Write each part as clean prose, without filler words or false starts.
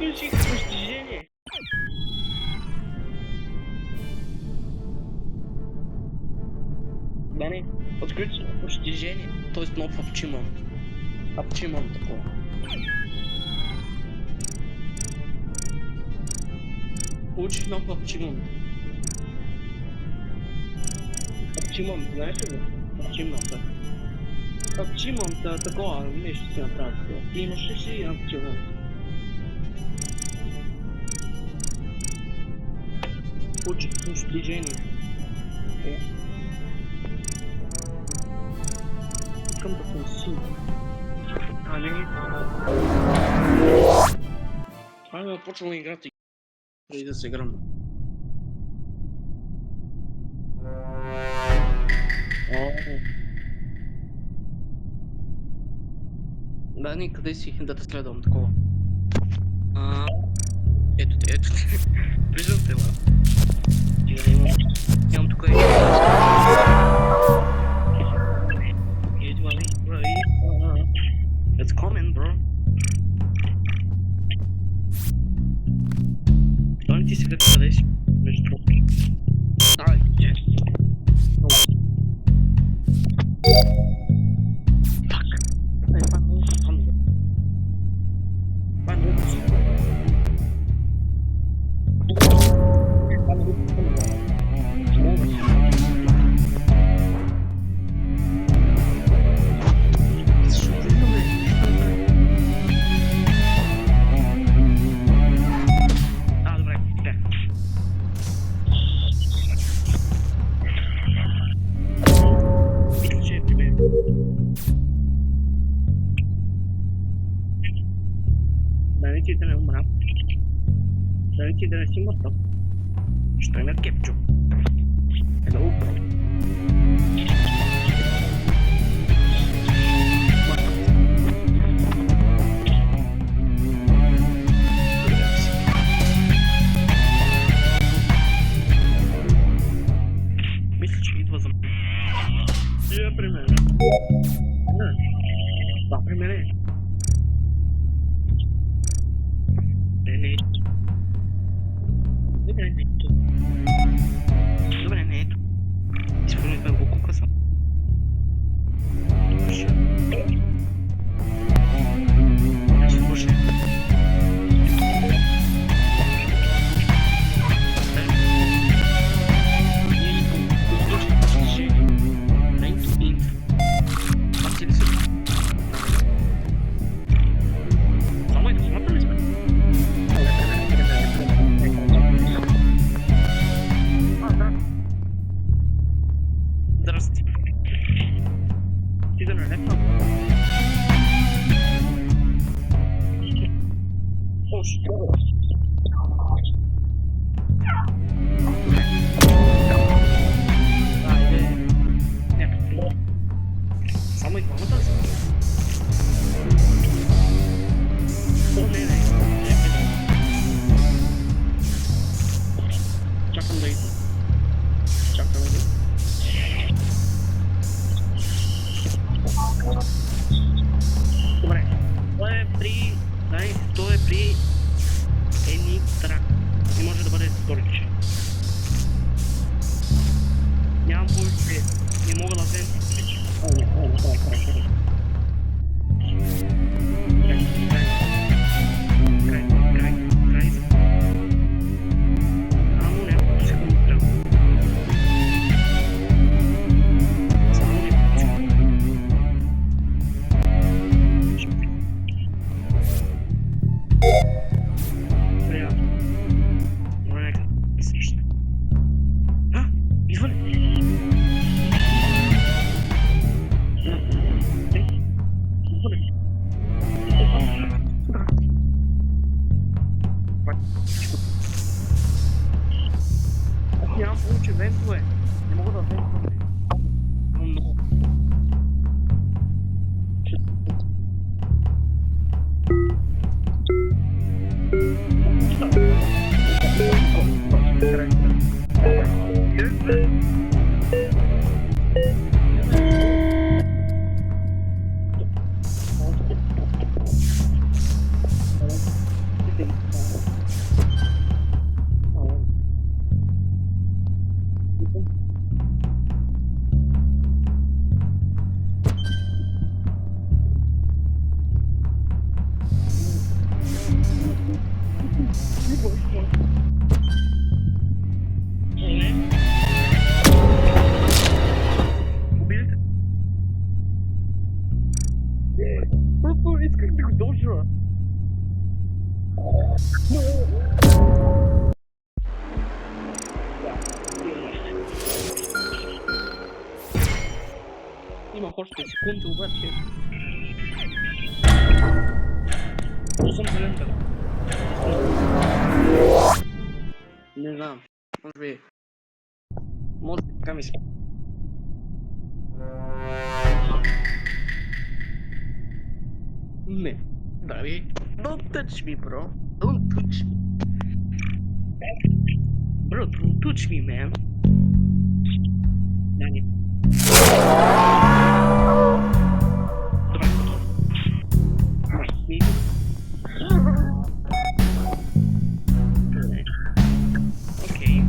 Включи постижение. Дани, отключи постижение, т.е. нов апчимон. Апчимон такова. Получих нов апчимон. Апчимон, знаеш ли го? Апчимон. Апчимон такова нещо си направи. Ти имаш ли си апчимон? Получих постижение. Искам да съм син. Али? Айде, почвам играта преди да се гръмна. Дани, къде си? Да те следвам такова. Ето те. Виждам те, ма. Имам тук It's coming, bro. Дани, ти сега къде си? Между другото. Давай. Пак. Това е много странно. Това е много странно. Дали ти да не умра? Дали ти да не си мъртъв? Що има кепчо? Hello, bro. Мисля, че идва за мен. Е, при мен. Да, при мен е. Добре, не ето. Изпълнихме го кукаса. Слушай. Здрасти. Ти да не лепна? О, що? Айде. Не, само и двамата са. О, не. Чакам да идва. Добре, той е при Енитра. Не може да бъде Торич. Нямам повече, не мога да взем Торич. Нямам повече вентове. Не мога да вентвам. Много. просто исках да го дължа. Имах още секунди, обаче... Не съм зелен, бе. Не знам. Може би така ми се... Не. Дали. Don't touch me, bro. Don't touch me. Bro, don't touch me, man. Дани. Давай, готов. Махни. Добре. Окей.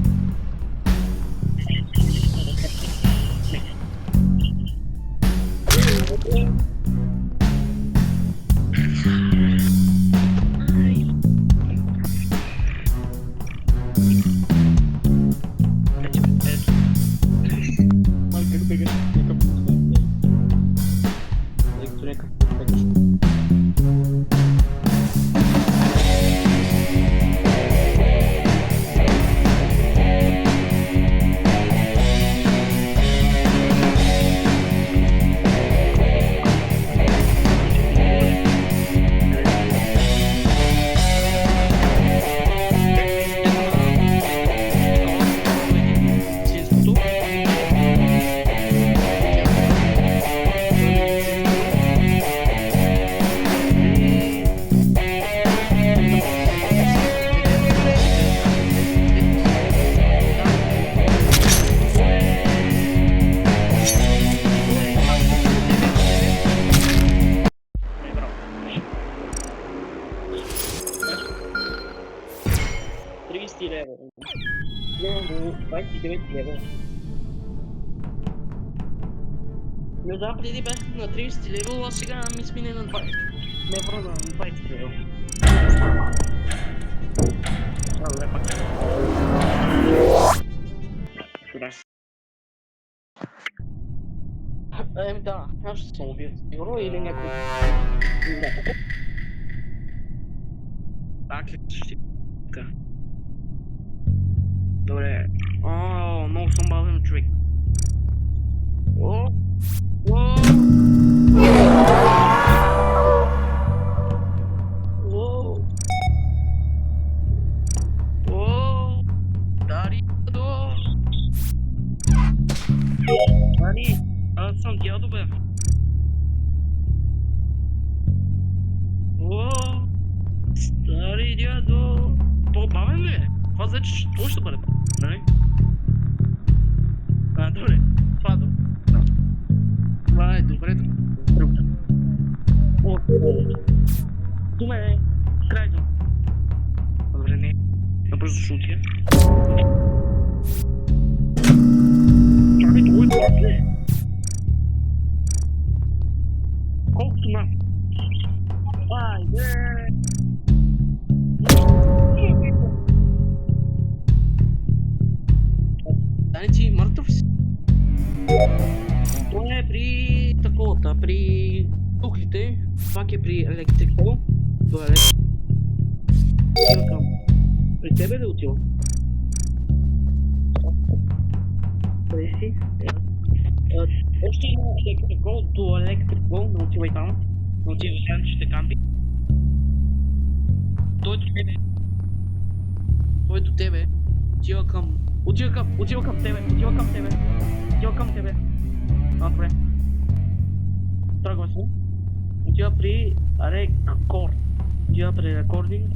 Не знам, преди бях на 30 левел, а сега ми смине на 20. Не върна на 20 левел. Добре, пак. Да, аз ще съм убил. Сигурно или някой... Някой. Так ли ще... Така. Добре. О, много съм бавен човек. О! О! О! О! Дари, до! Дари, аз съм дядо, бе. О! Стари дядо! По-бавен ли е? Това значи, това ще бъде, нали? Добре. Това е добре. Това е добре. О, думе, крайно. Добре, не. Набързо ще отида. Чакай, това е това ли? Колкото нас. Айде! Дани, ти мъртъв си? Това е при таковата, при тухлите, пак е при електрикал. Това е електрикал. При тебе ли отива? Къде си? Още има електрикал до електрикал, не отивай там. Не отивай там, ще кампи. Той до тебе. Той до тебе. Отива към тебе. Добре. Тръгва се. Отива при рекорд. Отива при рекординг.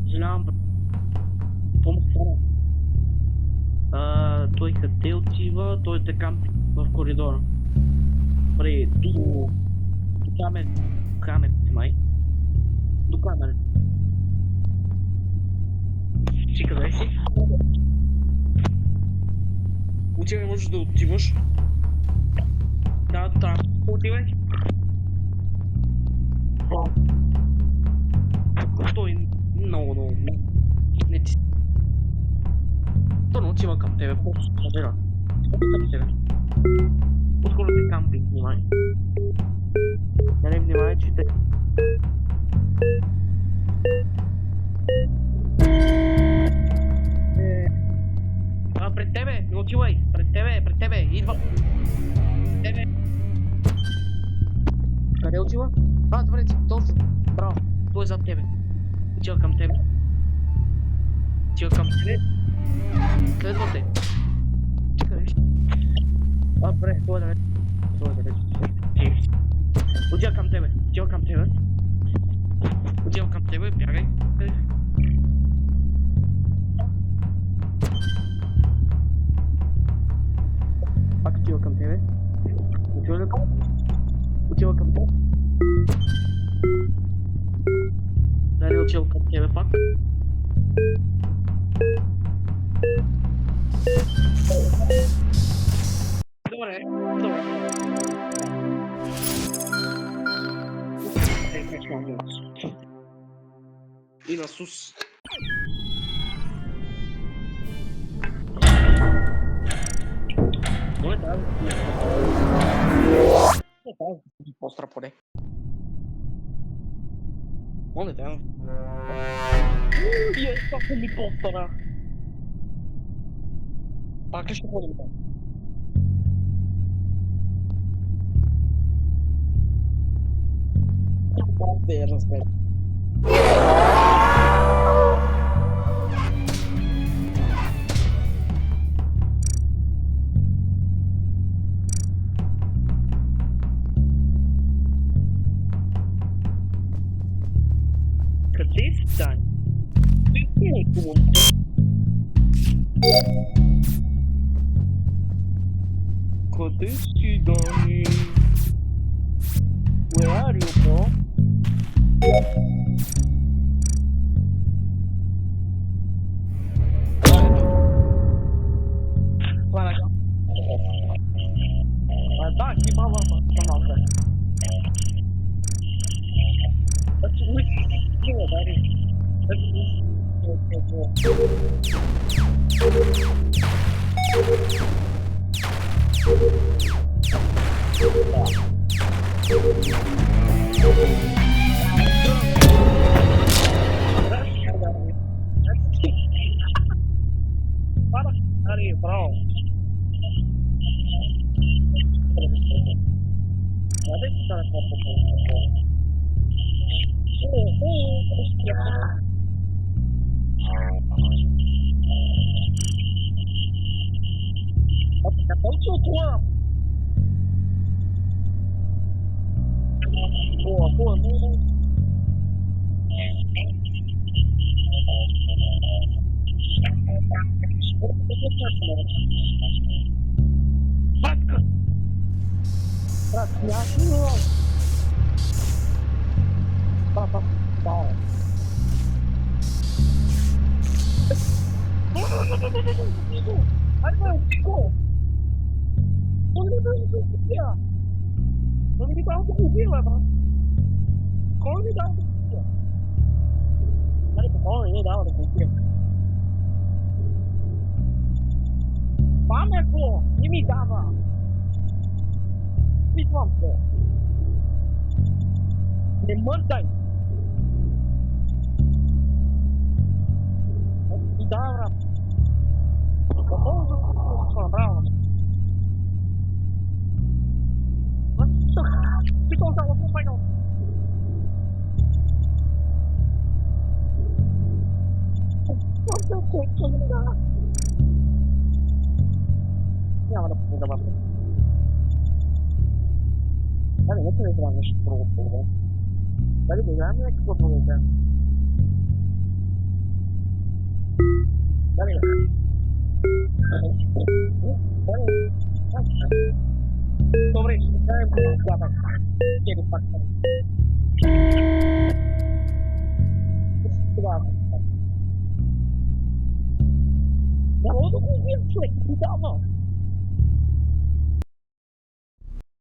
Съжалявам. Помощ хора. Той къде отива? Той е кампи в коридора. До камерите май. До камерите. Ти къде си? Отивай, можеш да отиваш. Да, там. Отивай. Стой много. Не ти. То не отива към тебе, просто се събира. Към тебе. По-скоро те кампинг, внимание. Нали, внимание, че те... Пред тебе, не отивай! Пред тебе, идва! Тебе! Къде отива? Добре, точно. Браво, той е зад тебе. Отива към тебе. Отива към тебе. Следва те. Чакай, виж. Добре, той е далеч. Той е далеч. Отива към тебе. Отива към тебе. Отива към тебе, бягай. Пак отива към тебе. Отива към теб. Дали отива към тебе пак. Добре. И на СУС. Добре, да. Постра поне. Моля да. Как ми постара? Пак ли ще ходим там? Пак да я разбера. Къде стане? Къде си, Дани? Where are you, bro? Да, хибава, панове. That's what Dani. Dani, bro. Ada cara Pameco, imitava. Mi quanto? Ne mărdai. Imitava. Bravo. Ficou usando o companheiro. Quanto tempo não dá? Няма да продавам. Дали не трябва да нещо друго. Дали да играем някакво друго. Дали да. Добре, ще играем по-слабък. Кери фактори. Сега. Народу го вие човек, ти дава.